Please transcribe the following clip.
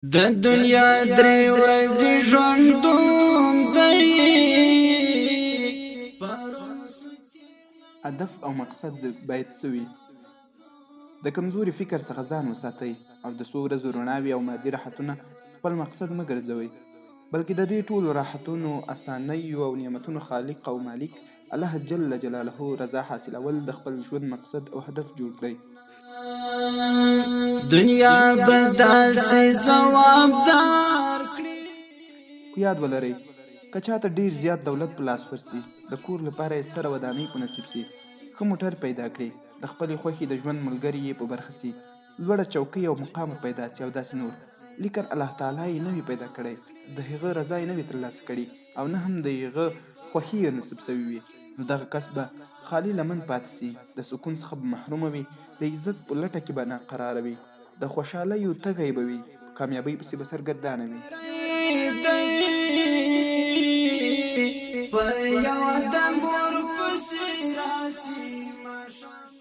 د دنیا درې ورځې ژوندون دی. هدف او مقصد باید څه وي؟ د کمزوري فکر څخه ځان وساتئ او د څو ورځو رڼاوې او مادي راحتونه خپل مقصد مه ګرځوئ، بلکې د دې ټولو راحتونو، اسانیو او نعمتونو خالق او مالک الله جل جلاله رضا حاصلول د خپل ژوند مقصد او هدف جوړ کړئ. دنیا به داسې ځوابدار کړي. خو یاد ولرئ، که چاته ډیر زیات دولت په لاس ورسي، د کور لپاره یې ستره ودانۍ په نصیب سي، ښه موټر پیدا کړي، د خپلې خوښې د ژوند ملګري یې په برخه سي، لوړه چوکۍ او مقام پیدا سي او داسې نور، لیکن الله تعالی یې نه وي پیدا کړی، د هغه رضا یې نه وي ترلاسه کړې او نه هم د هغه خوښي یې نصیب سوي وي، نو دغه کس به خالي لمن پاتې سي، د سکون څخه به محرومه وي، د عزت په لټه کې به ناقراره وي، د خوشحالیو تږی به وي، په کامیابۍ پسې به سرګردانه وي. په یو دم ورپسې راسي ماښام